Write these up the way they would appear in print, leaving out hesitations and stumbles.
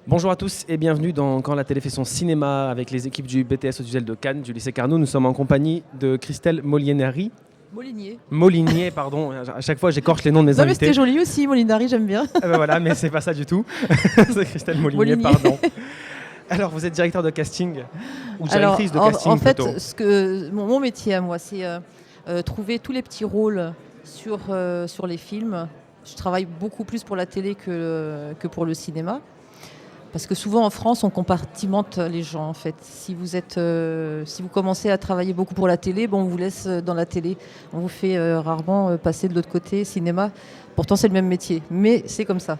Bonjour à tous et bienvenue dans Quand la télé fait son cinéma avec les équipes du BTS audiovisuel de Cannes, du lycée Carnot. Nous sommes en compagnie de Christelle Molinari. Molinier. Molinier, pardon. À chaque fois, j'écorche les noms de mes Non mais invités. c'était joli aussi, Molinari, j'aime bien. Ah ben voilà, mais c'est pas ça du tout. C'est Christelle Molinier, Molinier. pardon. Alors, vous êtes directeur de casting ou Alors, directrice de casting en fait, plutôt. mon métier à moi, c'est trouver tous les petits rôles sur les films. Je travaille beaucoup plus pour la télé que pour le cinéma. Parce que souvent en France, on compartimente les gens en fait. Si vous commencez à travailler beaucoup pour la télé, on vous laisse dans la télé. On vous fait rarement passer de l'autre côté, cinéma. Pourtant, c'est le même métier. Mais c'est comme ça.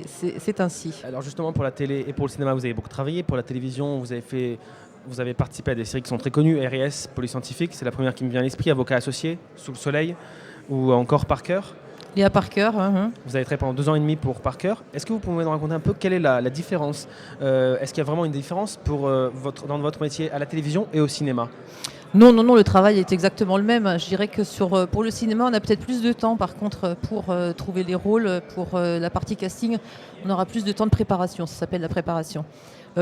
C'est ainsi. Alors justement, pour la télé et pour le cinéma, vous avez beaucoup travaillé. Pour la télévision, vous avez participé à des séries qui sont très connues. R&S, Police Scientifique, c'est la première qui me vient à l'esprit. Avocat associé, Sous le soleil, ou encore Parker. Léa Parker. Vous avez travaillé pendant 2 ans et demi pour Parker. Est-ce que vous pouvez nous raconter un peu quelle est la différence Est-ce qu'il y a vraiment une différence dans votre métier à la télévision et au cinéma? Non, le travail est exactement le même. Je dirais que pour le cinéma, on a peut-être plus de temps. Par contre, pour trouver les rôles, pour la partie casting, on aura plus de temps de préparation. Ça s'appelle la préparation.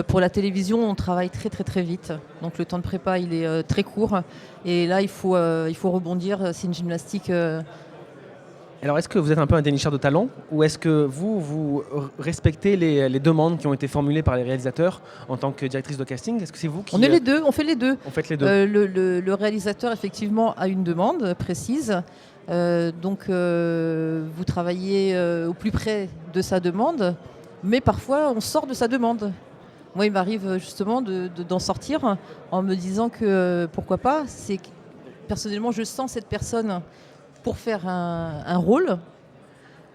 Pour la télévision, on travaille très très très vite. Donc le temps de prépa, il est très court. Et là, il faut rebondir. C'est une gymnastique. Alors, est-ce que vous êtes un peu un dénicheur de talent ou est-ce que vous respectez les demandes qui ont été formulées par les réalisateurs en tant que directrice de casting? Est-ce que c'est vous qui... On est les deux, on fait les deux. On fait les deux. Le réalisateur, effectivement, a une demande précise. Vous travaillez au plus près de sa demande, mais parfois, on sort de sa demande. Moi, il m'arrive justement d'en sortir en me disant que pourquoi pas. Personnellement, je sens cette personne pour faire un rôle.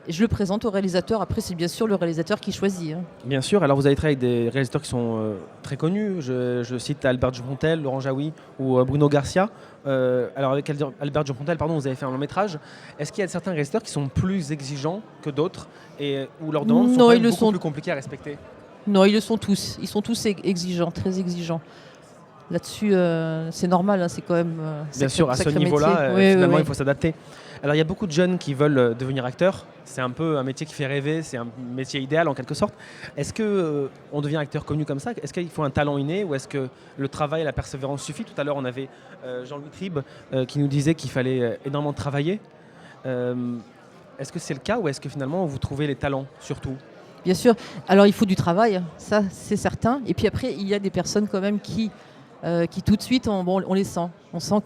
Je le présente au réalisateur. Après, c'est bien sûr le réalisateur qui choisit. Bien sûr. Alors, vous avez travaillé avec des réalisateurs qui sont très connus. Je cite Albert Dupontel, Laurent Jaoui ou Bruno Garcia. Alors, avec Albert Dupontel, pardon, vous avez fait un long métrage. Est-ce qu'il y a certains réalisateurs qui sont plus exigeants que d'autres et où leurs demandes sont quand même beaucoup plus compliquées à respecter? Non, ils le sont tous. Ils sont tous exigeants, très exigeants. Là-dessus, c'est normal, c'est quand même... Bien sûr, à ce niveau-là, finalement, il faut s'adapter. Alors, il y a beaucoup de jeunes qui veulent devenir acteurs. C'est un peu un métier qui fait rêver, c'est un métier idéal en quelque sorte. Est-ce qu'on devient acteur connu comme ça? Est-ce qu'il faut un talent inné ou est-ce que le travail et la persévérance suffit? Tout à l'heure, on avait Jean-Louis Tribe qui nous disait qu'il fallait énormément travailler. Est-ce que c'est le cas ou est-ce que finalement, vous trouvez les talents surtout? Bien sûr. Alors, il faut du travail, ça, c'est certain. Et puis après, il y a des personnes quand même qui tout de suite, on les sent. On sent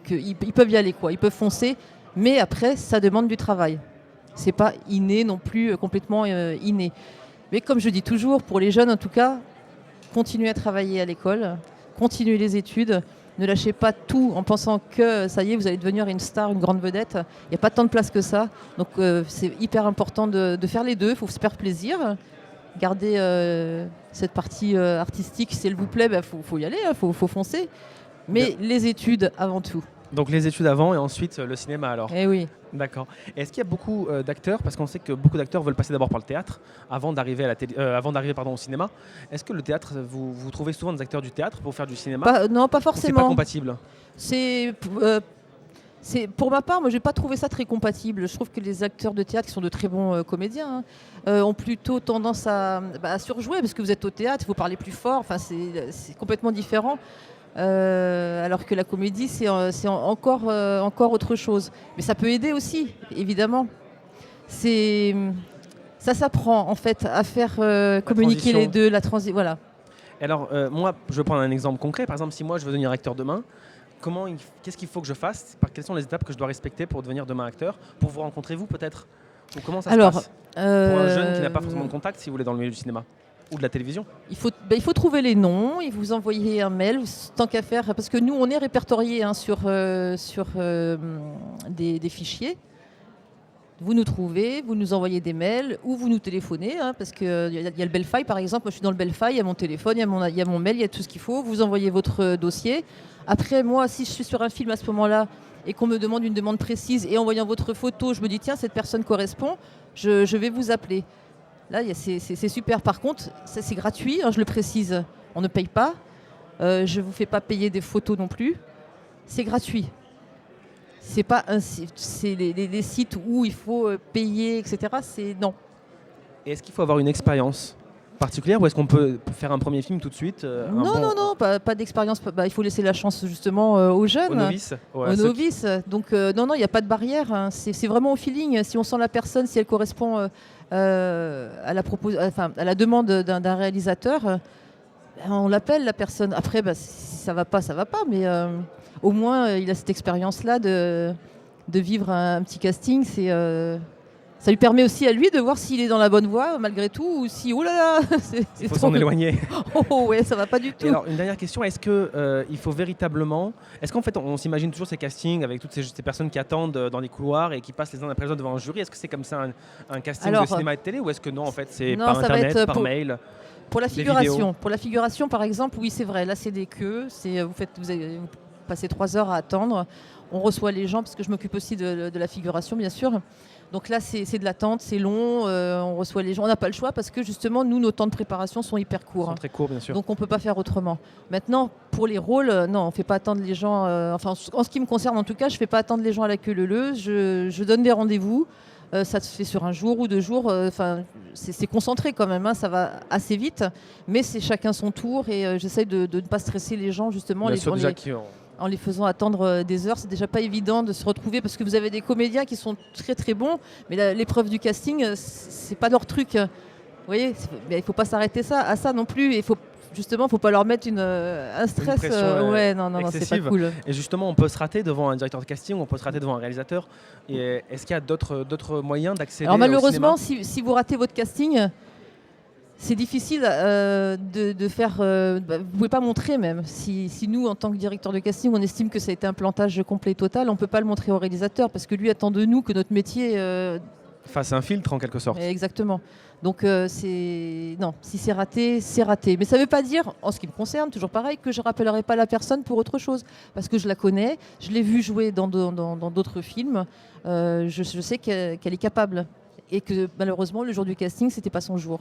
qu'ils peuvent y aller, quoi. Ils peuvent foncer, mais après, ça demande du travail. C'est pas inné non plus, complètement inné. Mais comme je dis toujours, pour les jeunes en tout cas, continuez à travailler à l'école, continuez les études, ne lâchez pas tout en pensant que ça y est, vous allez devenir une star, une grande vedette. Il n'y a pas tant de place que ça. Donc c'est hyper important de faire les deux, il faut se faire plaisir. Garder cette partie artistique, si elle vous plaît, faut y aller, faut foncer. Mais les études avant tout. Donc les études avant et ensuite le cinéma alors. Eh oui. D'accord. Et est-ce qu'il y a beaucoup d'acteurs, parce qu'on sait que beaucoup d'acteurs veulent passer d'abord par le théâtre avant d'arriver au cinéma. Est-ce que le théâtre, vous trouvez souvent des acteurs du théâtre pour faire du cinéma? Non, pas forcément. C'est pas compatible. Pour ma part, moi, j'ai pas trouvé ça très compatible. Je trouve que les acteurs de théâtre, qui sont de très bons comédiens, ont plutôt tendance à surjouer, parce que vous êtes au théâtre, vous parlez plus fort. Enfin, c'est complètement différent. Alors que la comédie, c'est encore autre chose. Mais ça peut aider aussi, évidemment. Ça s'apprend, en fait, à faire communiquer les deux, la transition. Voilà. Alors, moi, je vais prendre un exemple concret. Par exemple, si moi, je veux devenir acteur demain, qu'est-ce qu'il faut que je fasse? Quelles sont les étapes que je dois respecter pour devenir demain acteur? Pour vous rencontrer, vous, peut-être? Ou comment ça se passe pour un jeune qui n'a pas forcément de contact, si vous voulez, dans le milieu du cinéma ou de la télévision? Il faut trouver les noms, il vous envoyer un mail, tant qu'à faire, parce que nous, on est répertoriés sur des fichiers. Vous nous trouvez, vous nous envoyez des mails ou vous nous téléphonez, parce qu'il y a le Belfaille, par exemple. Moi, je suis dans le Belfaille, il y a mon téléphone, il y a mon mail, il y a tout ce qu'il faut. Vous envoyez votre dossier. Après, moi, si je suis sur un film à ce moment-là et qu'on me demande une demande précise et en voyant votre photo, je me dis, tiens, cette personne correspond, je vais vous appeler. Là, c'est super. Par contre, ça, c'est gratuit, je le précise. On ne paye pas. Je ne vous fais pas payer des photos non plus. C'est gratuit. C'est pas c'est les sites où il faut payer, etc. Non. Et est-ce qu'il faut avoir une expérience particulière ou est-ce qu'on peut faire un premier film tout de suite Non, pas d'expérience. Il faut laisser la chance justement aux jeunes. Aux novices. Aux novices. Donc non, il n'y a pas de barrière. Hein. C'est vraiment au feeling. Si on sent la personne, si elle correspond à la demande d'un réalisateur, on l'appelle la personne. Après, si ça va pas, mais au moins il a cette expérience-là de vivre un petit casting. Ça lui permet aussi à lui de voir s'il est dans la bonne voie malgré tout ou si oh là là il faut s'en éloigner. Oh ouais, ça va pas du tout. Et alors une dernière question, est-ce que il faut véritablement, est-ce qu'en fait on s'imagine toujours ces castings avec toutes ces personnes qui attendent dans les couloirs et qui passent les uns après les autres devant un jury, est-ce que c'est comme ça un casting de cinéma et de télé ou est-ce que non en fait c'est par internet, par mail? Pour la figuration par exemple, oui c'est vrai, là c'est des queues, vous passez 3 heures à attendre, on reçoit les gens parce que je m'occupe aussi de la figuration bien sûr. Donc là, c'est de l'attente, c'est long, on reçoit les gens. On n'a pas le choix parce que justement, nous, nos temps de préparation sont hyper courts. Ils sont très courts, bien sûr. Donc on ne peut pas faire autrement. Maintenant, pour les rôles, non, on ne fait pas attendre les gens. En ce qui me concerne, en tout cas, je ne fais pas attendre les gens à la queue leu-leu. Je donne des rendez-vous. Ça se fait sur 1 jour ou 2 jours. C'est concentré quand même. Hein, ça va assez vite. Mais c'est chacun son tour. Et j'essaye de ne pas stresser les gens, justement. En les faisant attendre des heures, c'est déjà pas évident de se retrouver parce que vous avez des comédiens qui sont très très bons, mais l'épreuve du casting, c'est pas leur truc. Vous voyez, il faut pas s'arrêter à ça non plus. Il faut pas leur mettre un stress. Non, c'est pas cool. Et justement, on peut se rater devant un directeur de casting, on peut se rater devant un réalisateur. Et est-ce qu'il y a d'autres moyens d'accéder au cinéma ? Alors malheureusement, si vous ratez votre casting, c'est difficile de faire. Vous pouvez pas montrer même. Si nous, en tant que directeur de casting, on estime que ça a été un plantage complet et total, on peut pas le montrer au réalisateur parce que lui attend de nous que notre métier fasse un filtre en quelque sorte. Exactement. Donc si c'est raté, c'est raté. Mais ça ne veut pas dire, en ce qui me concerne, toujours pareil, que je rappellerai pas la personne pour autre chose, parce que je la connais, je l'ai vue jouer dans d'autres films, je sais qu'elle est capable, et que malheureusement le jour du casting, c'était pas son jour.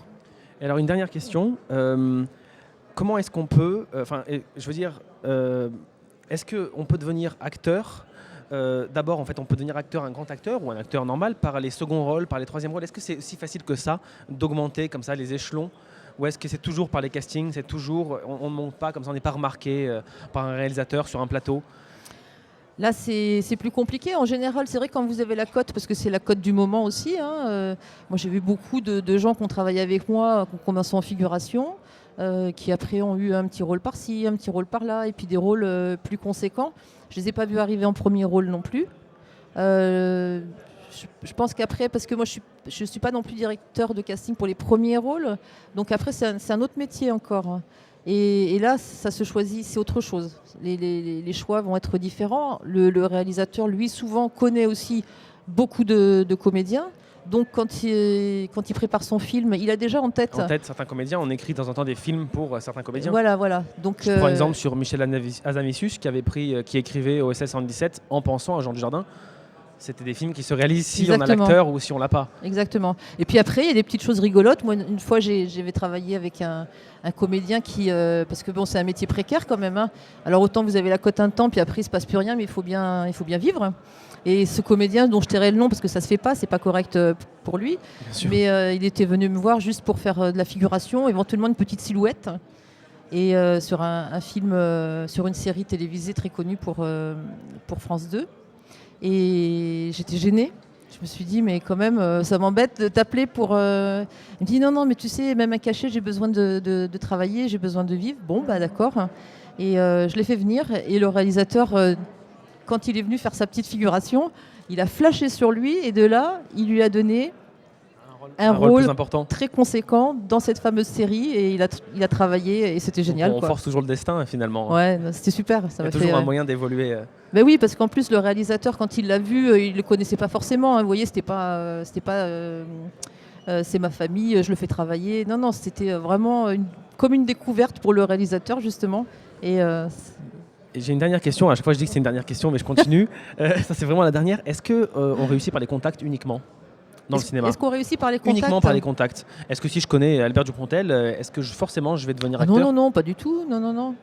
Et alors une dernière question, comment est-ce qu'on peut, est-ce qu'on peut devenir acteur d'abord, en fait, on peut devenir un grand acteur ou un acteur normal par les seconds rôles, par les troisièmes rôles. Est-ce que c'est si facile que ça d'augmenter comme ça les échelons ou est-ce que c'est toujours par les castings, c'est toujours, on ne monte pas comme ça, on n'est pas remarqué par un réalisateur sur un plateau? Là, c'est plus compliqué. En général, c'est vrai quand vous avez la cote, parce que c'est la cote du moment aussi. Moi, j'ai vu beaucoup de gens qui ont travaillé avec moi, qui ont commencé en figuration, qui après ont eu un petit rôle par-ci, un petit rôle par-là, et puis des rôles plus conséquents. Je les ai pas vus arriver en premier rôle non plus. Je pense qu'après, parce que moi je suis pas non plus directeur de casting pour les premiers rôles, donc après c'est un autre métier encore. Et là, ça se choisit, c'est autre chose. Les choix vont être différents. Le réalisateur, lui, souvent connaît aussi beaucoup de comédiens. Donc quand il prépare son film, il a déjà en tête certains comédiens. On écrit de temps en temps des films pour certains comédiens. Voilà. Donc, je prends exemple sur Michel Hazanavicius qui écrivait OSS 117 en pensant à Jean Dujardin. C'était des films qui se réalisent si on a l'acteur ou si on l'a pas. Exactement. Et puis après, il y a des petites choses rigolotes. Moi, une fois, j'avais travaillé avec un comédien qui... parce que bon, c'est un métier précaire quand même. Alors autant vous avez la cote un temps, puis après, il ne se passe plus rien, mais il faut bien vivre. Et ce comédien, dont je tairai le nom parce que ça se fait pas, c'est pas correct pour lui, mais il était venu me voir juste pour faire de la figuration, éventuellement une petite silhouette, et sur un film, sur une série télévisée très connue pour France 2. Et j'étais gênée. Je me suis dit, mais quand même, ça m'embête de t'appeler pour... Il me dit, non, mais tu sais, même un cachet, j'ai besoin de travailler, j'ai besoin de vivre. Bon, d'accord. Et je l'ai fait venir, et le réalisateur... quand il est venu faire sa petite figuration, il a flashé sur lui et de là, il lui a donné un rôle plus important, très conséquent dans cette fameuse série et il a travaillé et c'était génial. On force toujours le destin finalement. Ouais, c'était super. Il y a toujours un moyen d'évoluer. Ben oui, parce qu'en plus le réalisateur, quand il l'a vu, il le connaissait pas forcément. Vous voyez, c'était pas c'est ma famille, je le fais travailler. Non, c'était vraiment comme une découverte pour le réalisateur justement. Et j'ai une dernière question. À chaque fois, je dis que c'est une dernière question, mais je continue. Ça, c'est vraiment la dernière. Est-ce qu'on réussit par les contacts uniquement dans le cinéma? Est-ce qu'on réussit par les contacts? Uniquement par les contacts. Est-ce que si je connais Albert Dupontel, est-ce que forcément je vais devenir acteur? Non, pas du tout. Non.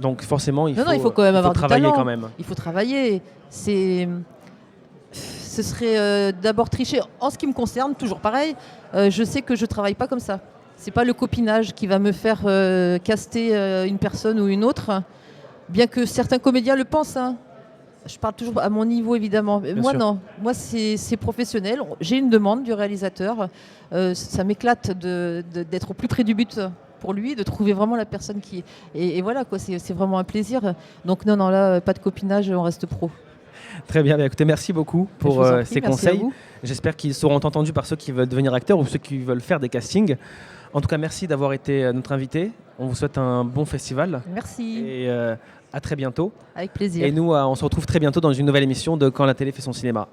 Donc forcément, il faut quand même avoir travailler du talent. Quand même. Il faut travailler. ce serait d'abord tricher. En ce qui me concerne, toujours pareil, je sais que je ne travaille pas comme ça. Ce n'est pas le copinage qui va me faire caster une personne ou une autre, bien que certains comédiens le pensent. Hein. Je parle toujours à mon niveau, évidemment. Moi, non. Moi, c'est professionnel. J'ai une demande du réalisateur. Ça m'éclate d'être au plus près du but pour lui, de trouver vraiment la personne qui... Et voilà, quoi, c'est vraiment un plaisir. Donc non, là, pas de copinage, on reste pro. Très bien, écoutez, merci beaucoup pour ces conseils. J'espère qu'ils seront entendus par ceux qui veulent devenir acteurs ou ceux qui veulent faire des castings. En tout cas, merci d'avoir été notre invité. On vous souhaite un bon festival. Merci. Et à très bientôt. Avec plaisir. Et nous, on se retrouve très bientôt dans une nouvelle émission de Quand la télé fait son cinéma.